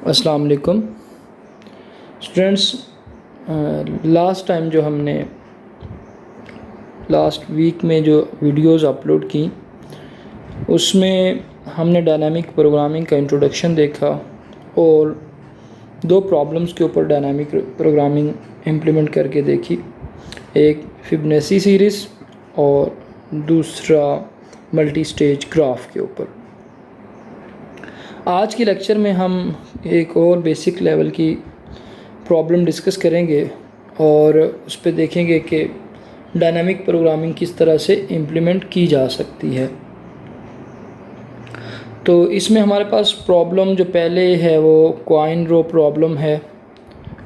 अस्सलाम वालेकुम students. Last time जो हमने लास्ट वीक में जो वीडियोस अपलोड की उसमें हमने डायनामिक प्रोग्रामिंग का इंट्रोडक्शन देखा और दो प्रॉब्लम्स के ऊपर डायनामिक प्रोग्रामिंग इम्प्लीमेंट करके देखी। एक फिबोनाची सीरीज़ और दूसरा मल्टी स्टेज ग्राफ के ऊपर। आज के लेक्चर में हम एक और बेसिक लेवल की प्रॉब्लम डिस्कस करेंगे और उस पर देखेंगे कि डायनामिक प्रोग्रामिंग किस तरह से इम्प्लीमेंट की जा सकती है। तो इसमें हमारे पास प्रॉब्लम जो पहले है वो कॉइन रो प्रॉब्लम है।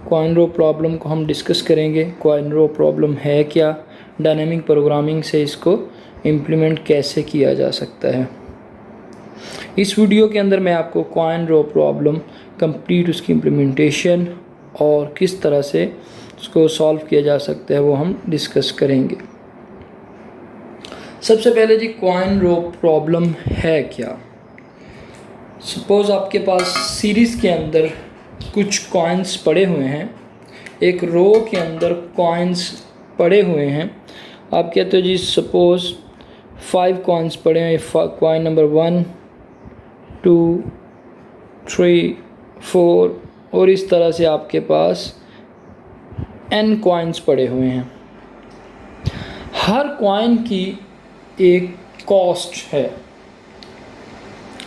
कॉइन रो प्रॉब्लम को हम डिस्कस करेंगे। कॉइन रो प्रॉब्लम है क्या, डायनामिक प्रोग्रामिंग से इसको इम्प्लीमेंट कैसे किया जा सकता है। इस वीडियो के अंदर मैं आपको कॉइन रो प्रॉब्लम कंप्लीट उसकी इम्प्लीमेंटेशन और किस तरह से उसको सॉल्व किया जा सकता है वो हम डिस्कस करेंगे। सबसे पहले जी कॉइन रो प्रॉब्लम है क्या। सपोज़ आपके पास सीरीज़ के अंदर कुछ कॉइन्स पड़े हुए हैं, एक रो के अंदर कॉइन्स पड़े हुए हैं। आप कहते हो जी सपोज़ 5 कॉइन्स पड़े हैं, कॉइन नंबर 1 2 3 4 और इस तरह से आपके पास n कॉइन्स पड़े हुए हैं। हर कॉइन की एक कॉस्ट है,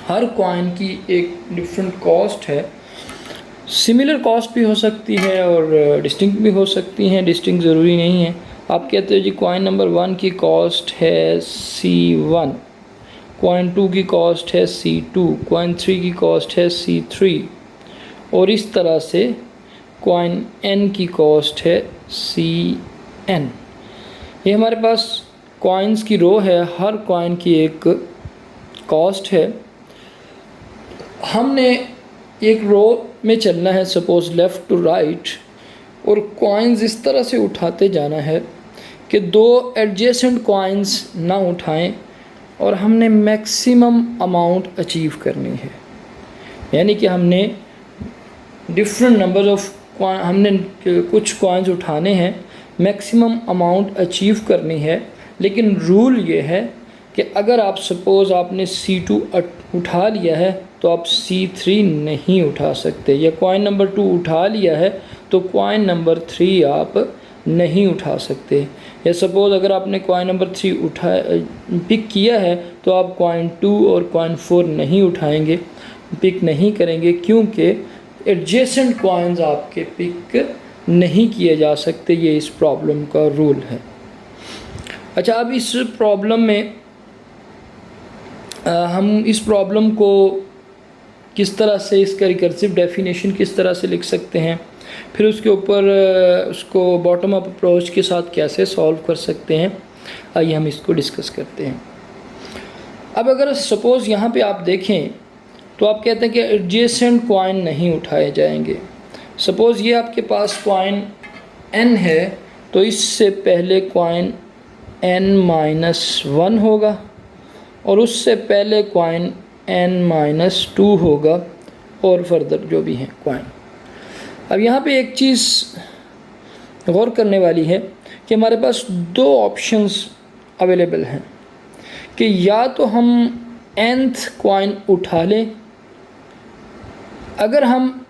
हर कॉइन की एक डिफरेंट कॉस्ट है। सिमिलर कॉस्ट भी हो सकती है और डिस्टिंक्ट भी हो सकती हैं, डिस्टिंक्ट ज़रूरी नहीं है। आप कहते हो जी कॉइन नंबर 1 की कॉस्ट है C1, कॉइन 2 की कॉस्ट है C2, कॉइन 3 की कॉस्ट है C3 और इस तरह से कॉइन n की कॉस्ट है Cn। ये हमारे पास कॉइन्स की रो है, हर कॉइन की एक कॉस्ट है। हमने एक रो में चलना है सपोज़ लेफ़्ट टू राइट और कॉइन्स इस तरह से उठाते जाना है कि दो एडजेसेंट कॉइन्स ना उठाएं और हमने मैक्सिमम अमाउंट अचीव करनी है। यानी कि हमने डिफरेंट नंबर ऑफ हमने कुछ कॉइन्स उठाने हैं, मैक्सिमम अमाउंट अचीव करनी है। लेकिन रूल ये है कि अगर आप सपोज़ आपने C2 उठा लिया है तो आप C3 नहीं उठा सकते, या कॉइन नंबर 2 उठा लिया है तो कॉइन नंबर 3 आप नहीं उठा सकते। या सपोज़ अगर आपने कॉइन नंबर 3 पिक किया है तो आप कॉइन 2 और कॉइन 4 नहीं उठाएंगे, पिक नहीं करेंगे, क्योंकि एडजेसेंट कॉइन्स आपके पिक नहीं किए जा सकते। ये इस प्रॉब्लम का रूल है। अच्छा, अब इस प्रॉब्लम में हम इस प्रॉब्लम को किस तरह से, इसका रिकर्सिव डेफिनेशन किस तरह से लिख सकते हैं, फिर उसके ऊपर उसको बॉटम अप अप्रोच के साथ कैसे सॉल्व कर सकते हैं, आइए हम इसको डिस्कस करते हैं। अब अगर सपोज़ यहाँ पे आप देखें तो आप कहते हैं कि एडजेसेंट कॉइन नहीं उठाए जाएंगे। सपोज़ ये आपके पास कॉइन n है तो इससे पहले कॉइन n-1 होगा और उससे पहले कॉइन n-2 होगा और फर्दर जो भी हैं कॉइन। अब यहाँ पे एक चीज़ गौर करने वाली है कि हमारे पास दो ऑप्शंस अवेलेबल हैं कि या तो हम nth कॉइन उठा लें। अगर हम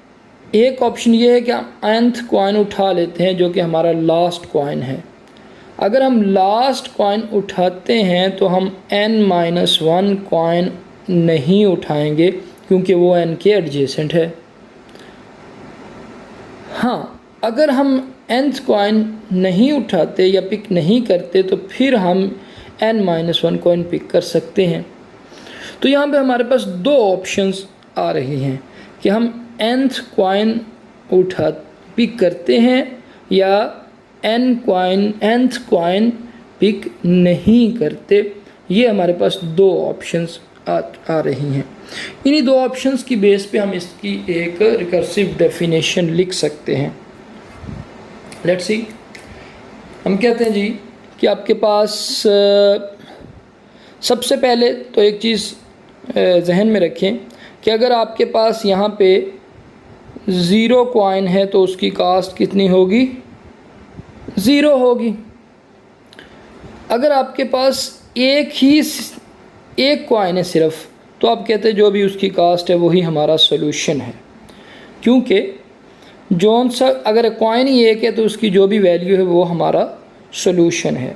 एक ऑप्शन ये है कि हम nth कॉइन उठा लेते हैं जो कि हमारा लास्ट कॉइन है। अगर हम लास्ट कॉइन उठाते हैं तो हम n-1 कॉइन नहीं उठाएंगे क्योंकि वो n के एडजेसेंट है। हाँ, अगर हम nth कॉइन नहीं उठाते या पिक नहीं करते तो फिर हम n-1 कॉइन पिक कर सकते हैं। तो यहाँ पे हमारे पास दो ऑप्शंस आ रही हैं कि हम nth कॉइन पिक करते हैं या nth कॉइन पिक नहीं करते। ये हमारे पास दो ऑप्शंस आ रही हैं। इन्हीं दो ऑप्शंस की बेस पे हम इसकी एक रिकर्सिव डेफिनेशन लिख सकते हैं। Let's see. हम कहते हैं जी कि आपके पास सबसे पहले तो एक चीज़ जहन में रखें कि अगर आपके पास यहाँ पे ज़ीरो कॉइन है तो उसकी कास्ट कितनी होगी? ज़ीरो होगी। अगर आपके पास एक कॉइन है सिर्फ, तो आप कहते हैं जो भी उसकी कास्ट है वही हमारा सोल्यूशन है, क्योंकि जौन सा अगर कॉइन ही एक है तो उसकी जो भी वैल्यू है वो हमारा सोल्यूशन है।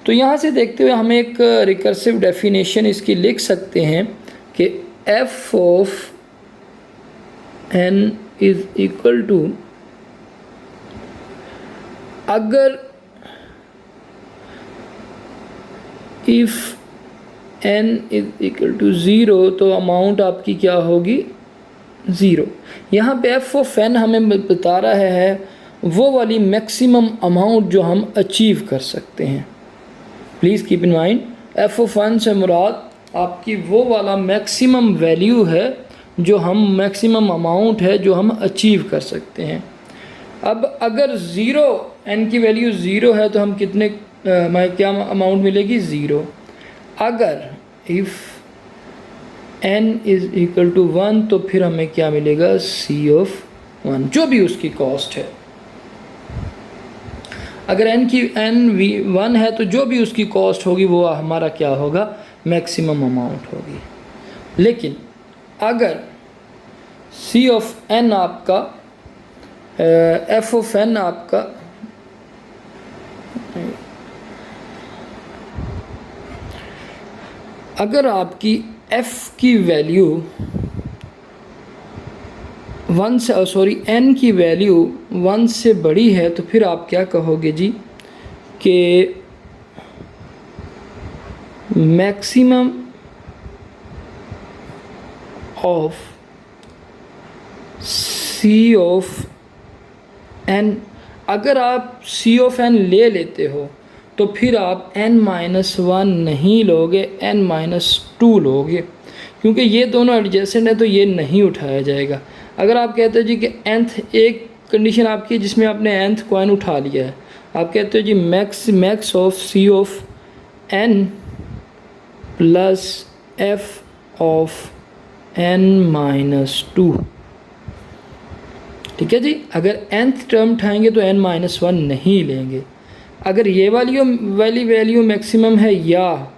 तो यहाँ से देखते हुए हम एक रिकर्सिव डेफिनेशन इसकी लिख सकते हैं कि F of N is equal to, अगर if n is equal to zero तो अमाउंट आपकी क्या होगी? ज़ीरो। यहाँ पे एफ ऑफ एन हमें बता रहा है वो वाली मैक्सिमम अमाउंट जो हम अचीव कर सकते हैं। Please keep in mind, F of N से मुराद आपकी वो वाला मैक्सिमम वैल्यू है जो हम मैक्सिमम अमाउंट है जो हम अचीव कर सकते हैं। अब अगर ज़ीरो, एन की वैल्यू ज़ीरो है तो हम कितने हमें क्या अमाउंट मिलेगी? ज़ीरो। अगर if n is equal to one तो फिर हमें क्या मिलेगा? c ऑफ वन, जो भी उसकी कॉस्ट है। अगर n वन है तो जो भी उसकी कॉस्ट होगी वो हमारा क्या होगा? मैक्सिमम अमाउंट होगी। लेकिन अगर c ऑफ n आपका f ऑफ n आपका अगर आपकी f की वैल्यू n की वैल्यू 1 से बड़ी है तो फिर आप क्या कहोगे जी कि maximum of c of n, अगर आप c ऑफ n ले लेते हो तो फिर आप n-1 नहीं लोगे, n-2 लोगे, क्योंकि ये दोनों एडजेसेंट है तो ये नहीं उठाया जाएगा। अगर आप कहते हो जी कि nth, एक कंडीशन आपकी है जिसमें आपने nth कॉइन उठा लिया है, आप कहते हो जी max of c of n plus f of n-2, ठीक है जी। अगर nth टर्म उठाएंगे तो n-1 नहीं लेंगे। अगर ये वाली वैल्यू मैक्सिमम है या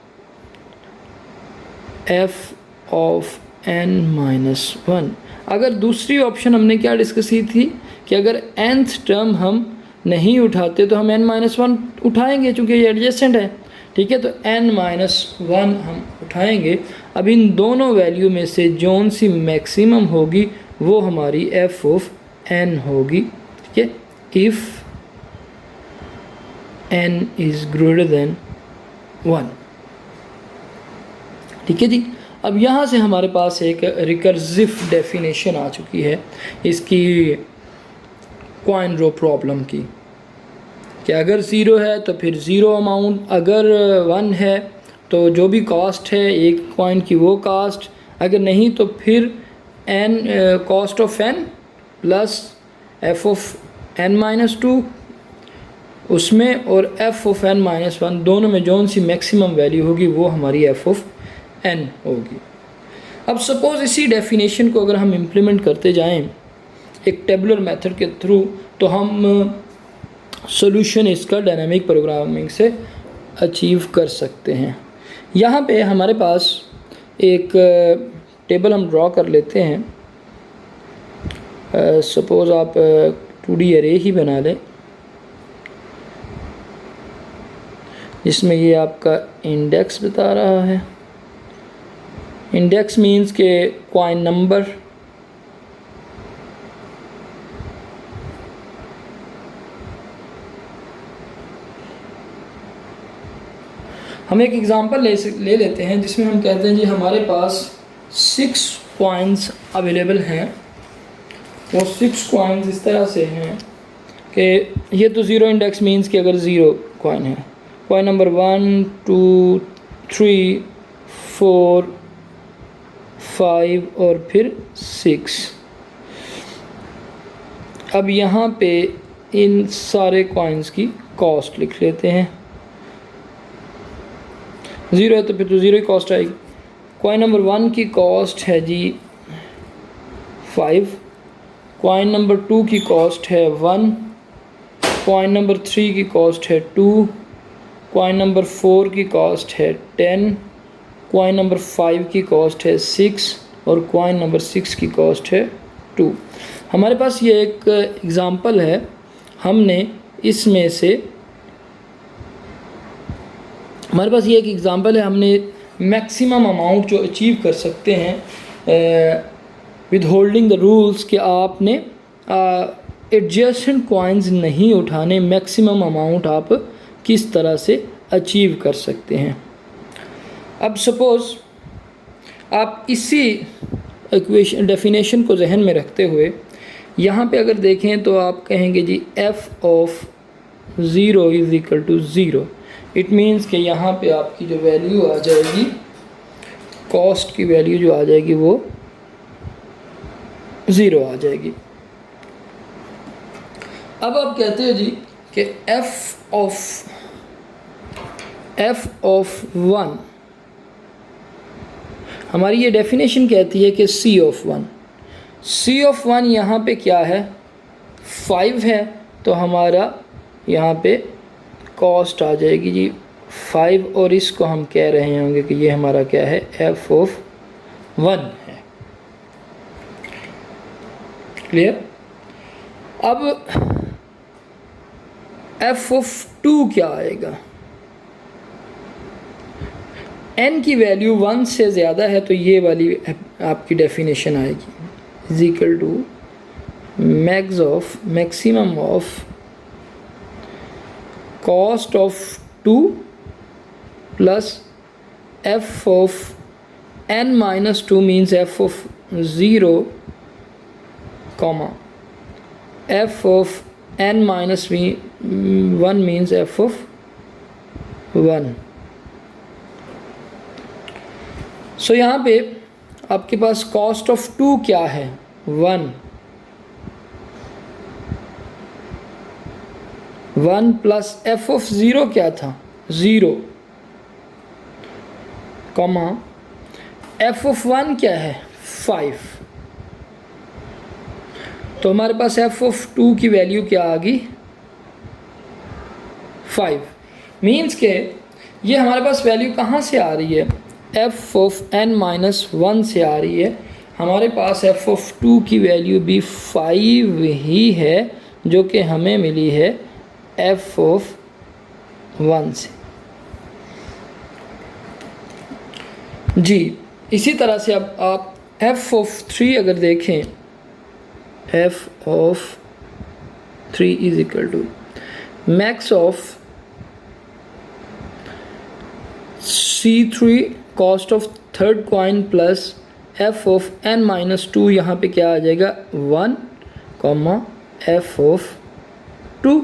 f ऑफ n-1, अगर दूसरी ऑप्शन हमने क्या डिस्कस की थी कि अगर nth टर्म हम नहीं उठाते तो हम n-1 उठाएंगे चूँकि ये एडजेसेंट है, ठीक है। तो n-1 हम उठाएंगे। अब इन दोनों वैल्यू में से जौन सी मैक्सिमम होगी वो हमारी f ऑफ n होगी, ठीक है, if n is greater than 1, ठीक है जी। अब यहाँ से हमारे पास एक रिकर्सिव डेफिनेशन आ चुकी है इसकी कॉइन रो प्रॉब्लम की, कि अगर ज़ीरो है तो फिर ज़ीरो अमाउंट, अगर 1 है तो जो भी कॉस्ट है एक कॉइन की वो कास्ट, अगर नहीं तो फिर n cost of n plus f of n-2 उसमें, और f ऑफ n-1 दोनों में जौन सी मैक्सिमम वैल्यू होगी वो हमारी f ऑफ n होगी। अब सपोज़ इसी डेफिनेशन को अगर हम इम्प्लीमेंट करते जाएं एक टेबुलर मेथड के थ्रू तो हम सॉल्यूशन इसका डायनामिक प्रोग्रामिंग से अचीव कर सकते हैं। यहाँ पे हमारे पास एक टेबल हम ड्रॉ कर लेते हैं। सपोज़ आप 2D अरे ही बना लें जिसमें ये आपका इंडेक्स बता रहा है। इंडेक्स मीन्स के कॉइन नंबर, हम एक एग्ज़ाम्पल ले लेते हैं जिसमें हम कहते हैं जी हमारे पास 6 कॉइन्स अवेलेबल हैं। वो 6 कॉइन्स इस तरह से हैं कि ये तो ज़ीरो इंडेक्स मीन्स कि अगर ज़ीरो कॉइन है, कॉइन नंबर 1 2 3 4 5 और फिर 6। अब यहाँ पे इन सारे कॉइन्स की कॉस्ट लिख लेते हैं। ज़ीरो है तो फिर तो ज़ीरो ही कॉस्ट आएगी। कॉइन नंबर 1 की कॉस्ट है जी 5, कॉइन नंबर 2 की कॉस्ट है 1, कॉइन नंबर 3 की कॉस्ट है 2, कॉइन नंबर 4 की कॉस्ट है 10, कॉइन नंबर 5 की कॉस्ट है 6 और कॉइन नंबर 6 की कॉस्ट है 2। हमारे पास ये एक एग्ज़ाम्पल है, हमने इसमें से हमारे पास ये एक एग्ज़ाम्पल है, हमने मैक्सिमम अमाउंट जो अचीव कर सकते हैं विद होल्डिंग द रूल्स कि आपने एडजेसेंट कॉइन्स नहीं उठाने, मैक्सिमम अमाउंट आप किस तरह से अचीव कर सकते हैं। अब सपोज़ आप इसी इक्वेशन डेफिनेशन को जहन में रखते हुए यहाँ पे अगर देखें तो आप कहेंगे जी f of 0 is equal to 0। It means कि यहाँ पे आपकी जो वैल्यू आ जाएगी, कॉस्ट की वैल्यू जो आ जाएगी वो 0 आ जाएगी। अब आप कहते हो जी कि f ऑफ 1, हमारी ये डेफिनेशन कहती है कि c ऑफ 1 यहाँ पे क्या है, 5 है, तो हमारा यहाँ पे कॉस्ट आ जाएगी जी 5, और इसको हम कह रहे होंगे कि ये हमारा क्या है, f ऑफ 1 है। क्लियर? अब f ऑफ 2 क्या आएगा, n की वैल्यू 1 से ज़्यादा है तो ये वाली आपकी डेफिनेशन आएगी, is equal to maximum of cost of 2 plus f of n minus 2 means f of 0, comma f of n minus 1 means f of 1। सो यहाँ पे आपके पास कॉस्ट ऑफ 2 क्या है, 1 प्लस f ऑफ 0 क्या था, 0, कॉमा f ऑफ 1 क्या है, 5। तो हमारे पास f ऑफ 2 की वैल्यू क्या आ गई, 5। मीन्स के ये हमारे पास वैल्यू कहाँ से आ रही है, f ऑफ n माइनस 1 से आ रही है। हमारे पास f ऑफ 2 की वैल्यू भी 5 ही है जो कि हमें मिली है f ऑफ 1 से। जी इसी तरह से अब आप f ऑफ 3 अगर देखें, f of 3 is equal to max of C3 cost of third coin plus f of n minus 2, यहाँ पे क्या आ जाएगा, 1, comma f of 2।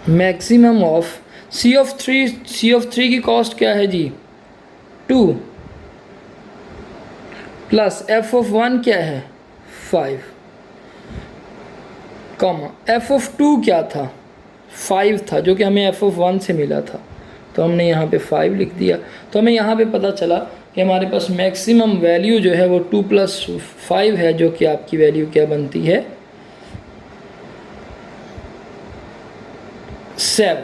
Maximum of C of 3 की कॉस्ट क्या है जी, 2, प्लस f ऑफ 1 क्या है, 5, कॉमा f ऑफ 2 क्या था, 5 था, जो कि हमें f ऑफ 1 से मिला था, तो हमने यहाँ पे 5 लिख दिया। तो हमें यहाँ पे पता चला कि हमारे पास मैक्सिमम वैल्यू जो है वो 2 प्लस 5 है, जो कि आपकी वैल्यू क्या बनती है, 7।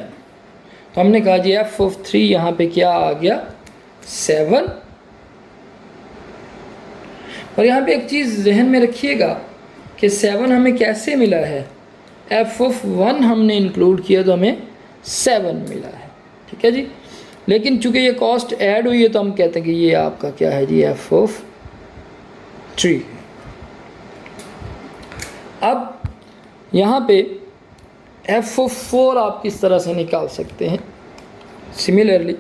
तो हमने कहा जी f ऑफ 3 यहाँ पे क्या आ गया, 7। और यहाँ पे एक चीज़ जहन में रखिएगा कि 7 हमें कैसे मिला है, f ऑफ 1 हमने इंक्लूड किया तो हमें 7 मिला है, ठीक है जी। लेकिन चूंकि ये कॉस्ट ऐड हुई है तो हम कहते हैं कि ये आपका क्या है जी, f ऑफ 3। अब यहाँ पे f ऑफ 4 आप किस तरह से निकाल सकते हैं, similarly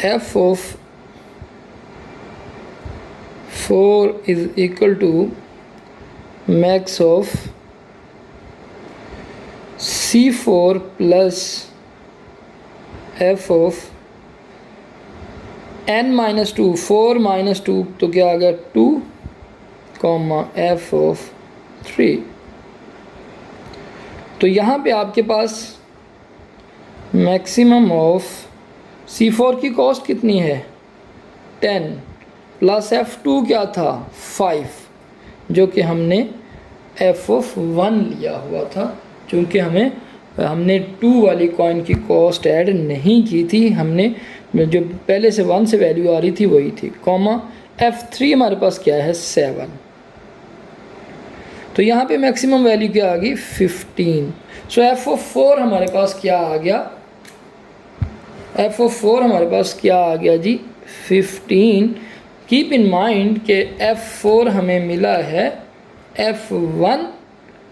f of 4 is equal to max of C4 plus f of n minus 2, 4 minus 2 तो क्या आ गया, 2, कॉमा f ऑफ 3। तो यहाँ पे आपके पास मैक्सिमम ऑफ C4 की कॉस्ट कितनी है, 10, प्लस F2 क्या था 5, जो कि हमने F1 लिया हुआ था, क्योंकि हमने 2 वाली कॉइन की कॉस्ट ऐड नहीं की थी, हमने जो पहले से 1 से वैल्यू आ रही थी वही थी, कॉमा F3 हमारे पास क्या है 7। तो यहाँ पे मैक्सिमम वैल्यू क्या आ गई 15। सो F4 हमारे पास क्या आ गया, F4 हमारे पास क्या आ गया जी 15। कीप इन माइंड कि F4 हमें मिला है F1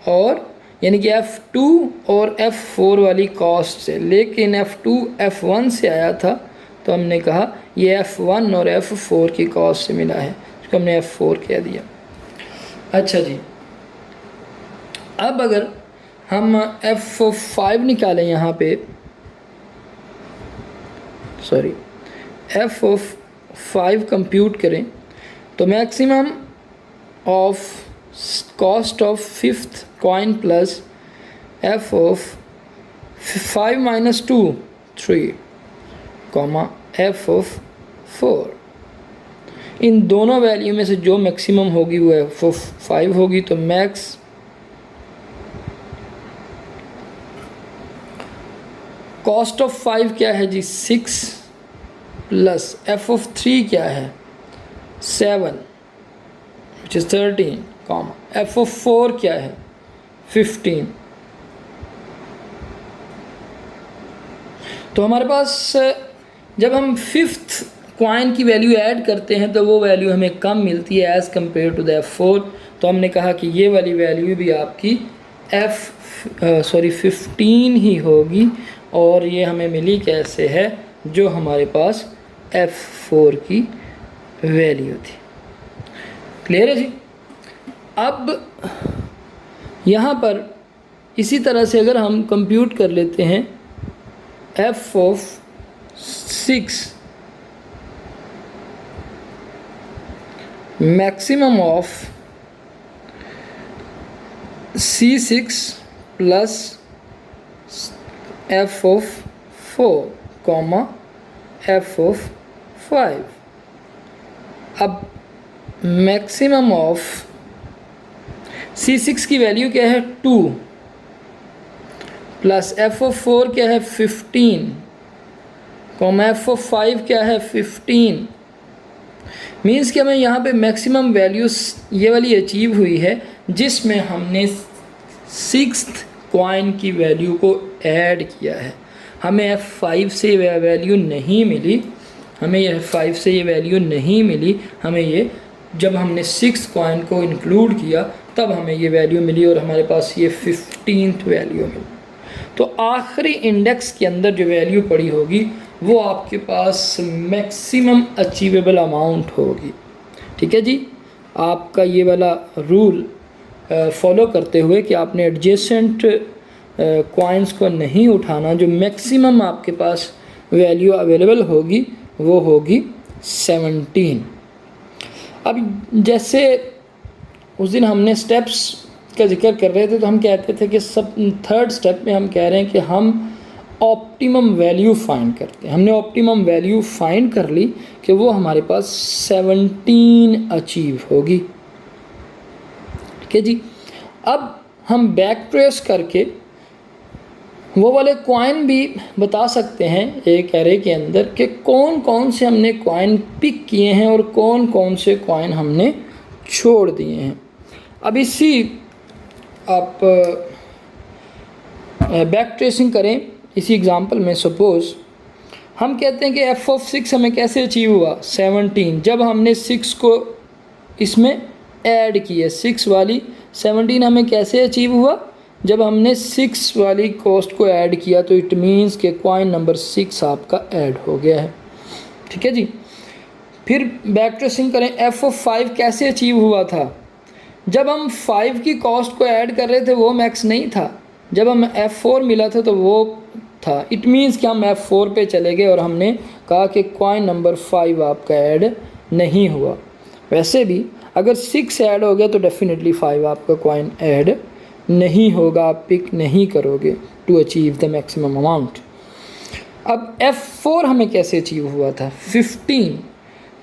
और यानी कि F2 और F4 वाली कॉस्ट से, लेकिन F2 F1 से आया था, तो हमने कहा ये F1 और F4 की कॉस्ट से मिला है, इसको हमने F4 कह दिया। अच्छा जी, अब अगर हम F5 निकालें, यहाँ पे सॉरी F5 कंप्यूट करें, तो maximum of cost of 5th coin plus F5 minus 2 3, comma F4, इन दोनों वैल्यू में से जो मैक्सिमम होगी वो F5 होगी। तो मैक्स कॉस्ट ऑफ 5 क्या है जी 6 प्लस F3 क्या है 7 विच इज़ 13, कॉमा F4 क्या है 15। तो हमारे पास जब हम 5th कॉइन की वैल्यू ऐड करते हैं तो वो वैल्यू हमें कम मिलती है as compare to the F4। तो हमने कहा कि ये वाली वैल्यू भी आपकी 15 ही होगी, और ये हमें मिली कैसे है, जो हमारे पास F4 की वैल्यू थी। क्लियर है जी। अब यहाँ पर इसी तरह से अगर हम कंप्यूट कर लेते हैं F6 maximum of C6 plus F4 comma F5। अब मैक्सिमम ऑफ C6 की वैल्यू क्या है 2 प्लस F4 क्या है 15, कॉमा F5 क्या है 15। मीन्स कि हमें यहाँ पे मैक्सिमम वैल्यूज ये वाली अचीव हुई है जिसमें हमने 6th कॉइन की वैल्यू को ऐड किया है। हमें F5 से वैल्यू नहीं मिली, हमें ये F5 से ये वैल्यू नहीं मिली, हमें ये जब हमने 6th कॉइन को इंक्लूड किया तब हमें ये वैल्यू मिली, और हमारे पास ये 15th वैल्यू मिली। तो आखिरी इंडेक्स के अंदर जो वैल्यू पड़ी होगी वो आपके पास मैक्सिमम अचीवेबल अमाउंट होगी। ठीक है जी, आपका ये वाला रूल फॉलो करते हुए कि आपने एडजेसेंट कॉइन्स को नहीं उठाना, जो मैक्सिमम आपके पास वैल्यू अवेलेबल होगी वो होगी 17। अब जैसे उस दिन हमने स्टेप्स का जिक्र कर रहे थे, तो हम कहते थे कि सब 3rd स्टेप में हम कह रहे हैं कि हम ऑप्टिमम वैल्यू फाइंड करते हैं। हमने ऑप्टिमम वैल्यू फाइंड कर ली कि वो हमारे पास 17 अचीव होगी। ठीक है जी। अब हम बैक ट्रेस करके वो वाले कॉइन भी बता सकते हैं एक एरे के अंदर कि कौन कौन से हमने कॉइन पिक किए हैं और कौन कौन से कॉइन हमने छोड़ दिए हैं। अब इसी आप बैक ट्रेसिंग करें इसी एग्जांपल में। सपोज़ हम कहते हैं कि F6 हमें कैसे अचीव हुआ 17, जब हमने 6 को इसमें ऐड किया। 6 वाली 17 हमें कैसे अचीव हुआ, जब हमने 6 वाली कॉस्ट को ऐड किया। तो इट मीन्स कि कॉइन नंबर 6 आपका ऐड हो गया है। ठीक है जी। फिर बैक ट्रेसिंग करें, F5 कैसे अचीव हुआ था, जब हम 5 की कॉस्ट को ऐड कर रहे थे वो मैक्स नहीं था, जब हम F4 मिला था तो वो था। इट मीन्स कि हम F4 पे चले गए और हमने कहा कि कॉइन नंबर 5 आपका ऐड नहीं हुआ। वैसे भी अगर 6 ऐड हो गया तो डेफिनेटली 5 आपका कॉइन ऐड नहीं होगा, आप पिक नहीं करोगे to achieve the maximum amount. अब F4 हमें कैसे अचीव हुआ था 15,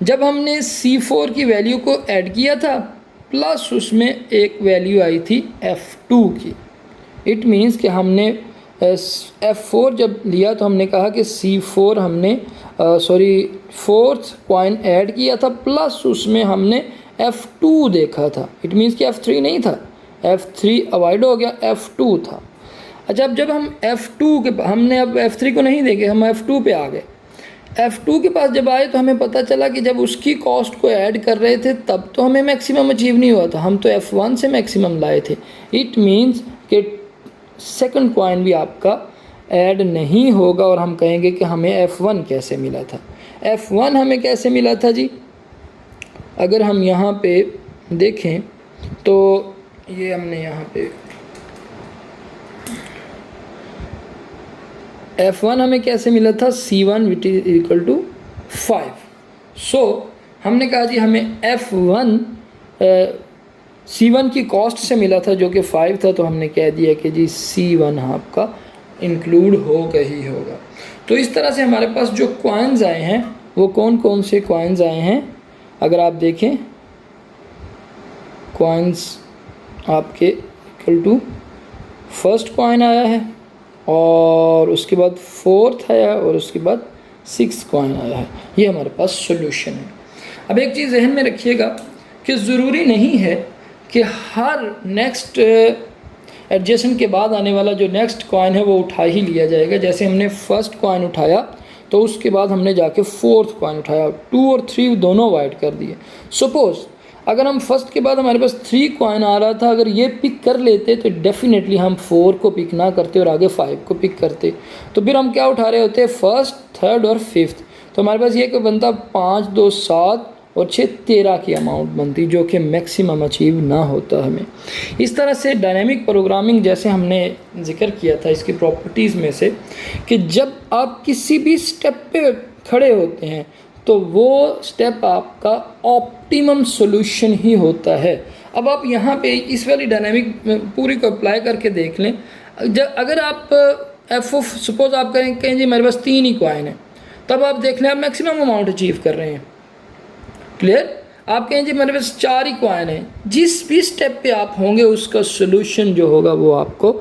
जब हमने C4 की वैल्यू को ऐड किया था प्लस उसमें एक वैल्यू आई थी F2 की। इट मीन्स कि हमने F4 जब लिया तो हमने कहा कि C4 हमने फोर्थ कॉइन ऐड किया था प्लस उसमें हमने F2 देखा था। इट मीन्स कि F3 नहीं था, F3 अवॉइड हो गया, F2 था। अच्छा, अब जब हम F2 के हमने अब F3 को नहीं देखे, हम F2 पे आ गए। F2 के पास जब आए तो हमें पता चला कि जब उसकी कॉस्ट को ऐड कर रहे थे तब तो हमें मैक्सिमम अचीव नहीं हुआ था, हम तो F1 से मैक्सिमम लाए थे। इट मीन्स कि सेकंड कॉइन भी आपका ऐड नहीं होगा और हम कहेंगे कि हमें F1 कैसे मिला था। F1 हमें कैसे मिला था जी? अगर हम यहाँ पे देखें तो ये हमने यहाँ पे F1 हमें कैसे मिला था? C1 which is equal to 5। सो हमने कहा जी हमें F1 C1 की कॉस्ट से मिला था जो कि 5 था, तो हमने कह दिया कि जी C1 आपका इंक्लूड होगा ही होगा। तो इस तरह से हमारे पास जो कॉइन्स आए हैं वो कौन कौन से कॉइन्स आए हैं? अगर आप देखें कॉइन्स आपके इक्वल टू फर्स्ट कॉइन आया है और उसके बाद फोर्थ आया और उसके बाद सिक्स कॉइन आया है। ये हमारे पास सॉल्यूशन है। अब एक चीज़ जहन में रखिएगा कि ज़रूरी नहीं है कि हर नेक्स्ट एडजेसेंट के बाद आने वाला जो नेक्स्ट कॉइन है वो उठा ही लिया जाएगा। जैसे हमने फर्स्ट कॉइन उठाया तो उसके बाद हमने जाके फोर्थ कॉइन उठाया, 2 और 3 दोनों अवॉइड कर दिए। सपोज़ अगर हम फर्स्ट के बाद हमारे पास 3 कॉइन आ रहा था, अगर ये पिक कर लेते तो डेफिनेटली हम 4 को पिक ना करते और आगे 5 को पिक करते। तो फिर हम क्या उठा रहे होते? फर्स्ट, थर्ड और फिफ्थ। तो हमारे पास ये बनता 5, 2, 7 और 6, 13 की अमाउंट बनती, जो कि मैक्सिमम अचीव ना होता हमें। इस तरह से डायनेमिक प्रोग्रामिंग, जैसे हमने जिक्र किया था इसकी प्रॉपर्टीज़ में से, कि जब आप किसी भी स्टेप पे खड़े होते हैं तो वो स्टेप आपका ऑप्टिमम सॉल्यूशन ही होता है। अब आप यहाँ पे इस वाली डायनामिक पूरी को अप्लाई करके देख लें। अगर आप सपोज आप कहें जी मेरे पास 3 ही कॉइन है, तब आप देख लें आप मैक्सिमम अमाउंट अचीव कर रहे हैं। क्लियर? आप कहें जी मेरे पास 4 ही कॉइन है, जिस भी स्टेप पे आप होंगे उसका सोल्यूशन जो होगा वो आपको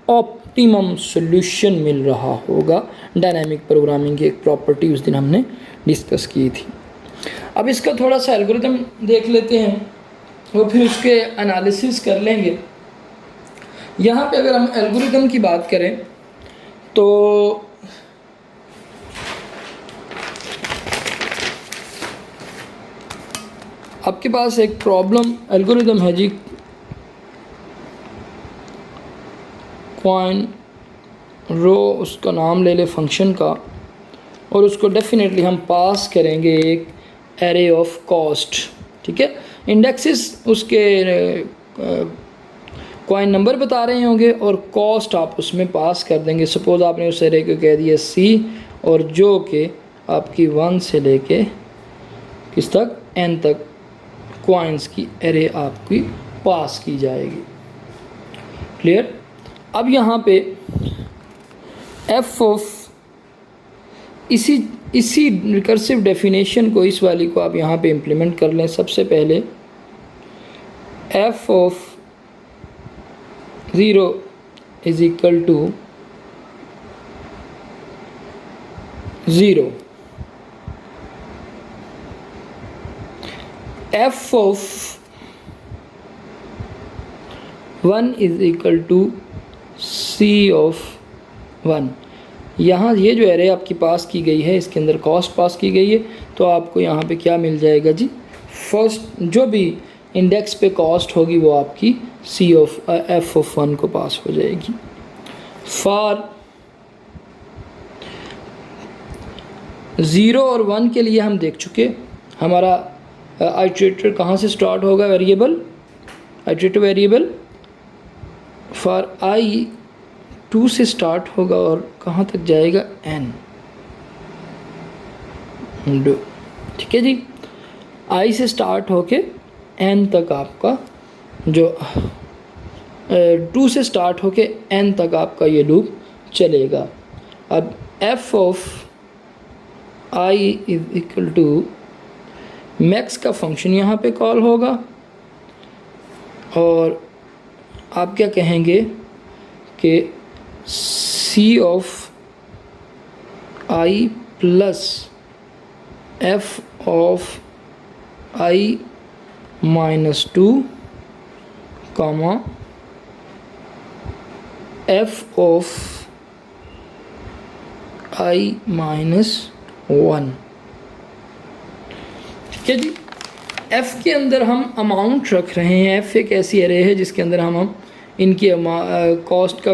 ऑप्टिमम सोल्यूशन मिल रहा होगा। डायनामिक प्रोग्रामिंग की एक प्रॉपर्टी उस दिन हमने डिस्कस की थी। अब इसका थोड़ा सा एल्गोरिथम देख लेते हैं और फिर उसके एनालिसिस कर लेंगे। यहाँ पे अगर हम एल्गोरिथम की बात करें तो आपके पास एक प्रॉब्लम एल्गोरिथम है जी, कॉइन रो उसका नाम ले ले फंक्शन का, और उसको डेफिनेटली हम पास करेंगे एक एरे ऑफ कॉस्ट। ठीक है, इंडेक्सेस उसके कॉइन नंबर बता रहे होंगे और कॉस्ट आप उसमें पास कर देंगे। सपोज़ आपने उस एरे को कह दिया C, और जो कि आपकी 1 से लेके किस तक, n तक कॉइन्स की एरे आपकी पास की जाएगी। क्लियर? अब यहाँ पे f ऑफ इसी रिकर्सिव डेफिनेशन को, इस वाली को आप यहाँ पे इम्प्लीमेंट कर लें। सबसे पहले f of 0 is equal to 0, f of 1 is equal to C of 1। यहाँ ये जो एरे आपकी पास की गई है इसके अंदर कॉस्ट पास की गई है, तो आपको यहाँ पे क्या मिल जाएगा जी? फर्स्ट जो भी इंडेक्स पे कॉस्ट होगी वो आपकी f ऑफ 1 को पास हो जाएगी। फॉर 0 और 1 के लिए हम देख चुके, हमारा आइटरेटर कहाँ से स्टार्ट होगा? Variable, iterator variable for i 2 से स्टार्ट होगा और कहाँ तक जाएगा? n। ठीक है जी, i से स्टार्ट होके n तक आपका जो 2 से स्टार्ट होके n तक आपका ये लूप चलेगा। अब f of i is equal to max का फंक्शन यहाँ पे कॉल होगा और आप क्या कहेंगे कि C of I plus F of I minus 2 comma F of I minus 1। ठीक है जी। f के अंदर हम अमाउंट रख रहे हैं। f एक ऐसी एरे है जिसके अंदर हम इनकी कॉस्ट का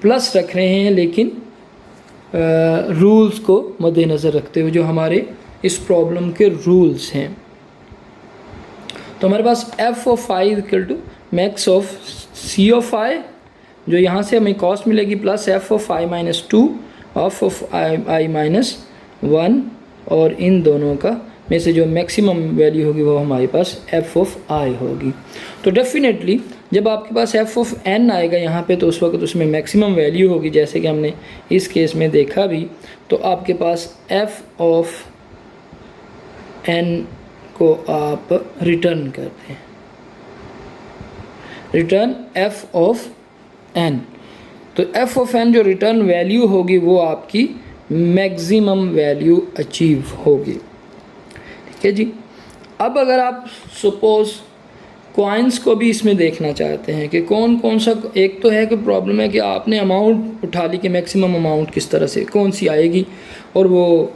प्लस रख रहे हैं, लेकिन रूल्स को मद्देनज़र रखते हुए जो हमारे इस प्रॉब्लम के रूल्स हैं। तो हमारे पास f of i equal to max of c of i, जो यहाँ से हमें कॉस्ट मिलेगी, plus f of i minus 2 of i minus 1, और इन दोनों का में से जो मैक्सिमम वैल्यू होगी वो हमारे पास f ऑफ i होगी। तो डेफिनेटली जब आपके पास f ऑफ n आएगा यहाँ पे, तो उस वक्त उसमें मैक्सिमम वैल्यू होगी, जैसे कि हमने इस केस में देखा भी। तो आपके पास f ऑफ n को आप रिटर्न करते हैं, रिटर्न f ऑफ n। तो f ऑफ n जो रिटर्न वैल्यू होगी वो आपकी मैक्सिमम वैल्यू अचीव होगी। ठीक है जी। अब अगर आप सपोज़ कॉइन्स को भी इसमें देखना चाहते हैं कि कौन कौन सा, एक तो है कि प्रॉब्लम है कि आपने अमाउंट उठा ली कि मैक्सिमम अमाउंट किस तरह से कौन सी आएगी, और वो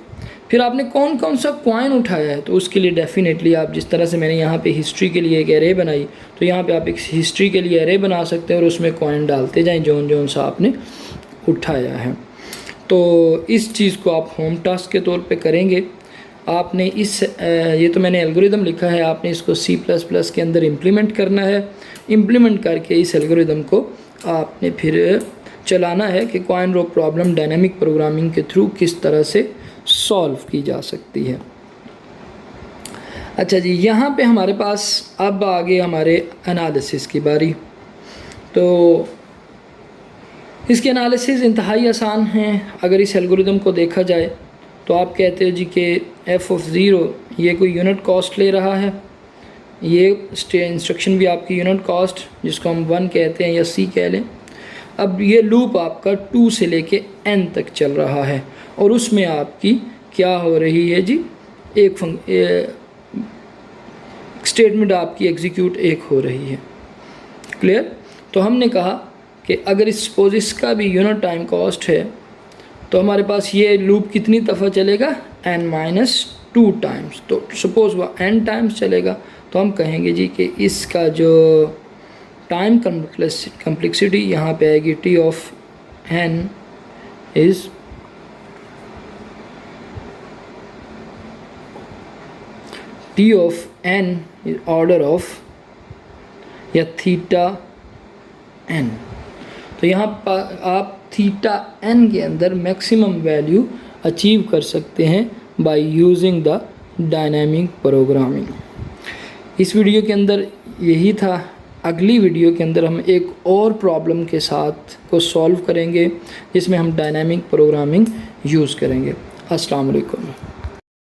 फिर आपने कौन कौन सा कॉइन उठाया है। तो उसके लिए डेफिनेटली आप जिस तरह से मैंने यहाँ पे हिस्ट्री के लिए एक एरे बनाई, तो यहाँ पे आप एक हिस्ट्री के लिए एरे बना सकते हैं और उसमें कॉइन डालते जाएँ जौन सा आपने उठाया है। तो इस चीज़ को आप होम टास्क के तौर पे करेंगे। आपने ये तो मैंने एल्गोरिदम लिखा है, आपने इसको C++ के अंदर इम्प्लीमेंट करना है। इम्प्लीमेंट करके इस एल्गोरिदम को आपने फिर चलाना है कि कॉइन रो प्रॉब्लम डायनामिक प्रोग्रामिंग के थ्रू किस तरह से सॉल्व की जा सकती है। अच्छा जी, यहाँ पे हमारे पास अब आगे हमारे एनालिसिस की बारी। तो इसके एनालिसिस इंतहाई आसान हैं। अगर इस एल्गोरिदम को देखा जाए तो आप कहते हो जी कि f ऑफ 0 ये कोई यूनिट कॉस्ट ले रहा है, ये इंस्ट्रक्शन भी आपकी यूनिट कॉस्ट जिसको हम 1 कहते हैं या c कह लें। अब ये लूप आपका 2 से लेके n तक चल रहा है और उसमें आपकी क्या हो रही है जी, एक स्टेटमेंट आपकी एग्जीक्यूट एक हो रही है। क्लियर। तो हमने कहा कि अगर इस सपोज इसका भी यूनिट टाइम कॉस्ट है तो हमारे पास ये लूप कितनी दफ़ा चलेगा, n-2 टाइम्स। तो सपोज़ वह n टाइम्स चलेगा, तो हम कहेंगे जी कि इसका जो टाइम कम्प्लेक्सिटी यहाँ पे आएगी t of n is t of n is order of या थीटा n। तो यहाँ पर आप थीटा n के अंदर मैक्सिमम वैल्यू अचीव कर सकते हैं by using the dynamic programming. इस वीडियो के अंदर यही था। अगली वीडियो के अंदर हम एक और प्रॉब्लम के साथ को सॉल्व करेंगे जिसमें हम डायनामिक प्रोग्रामिंग यूज़ करेंगे। अस्सलाम वालेकुम।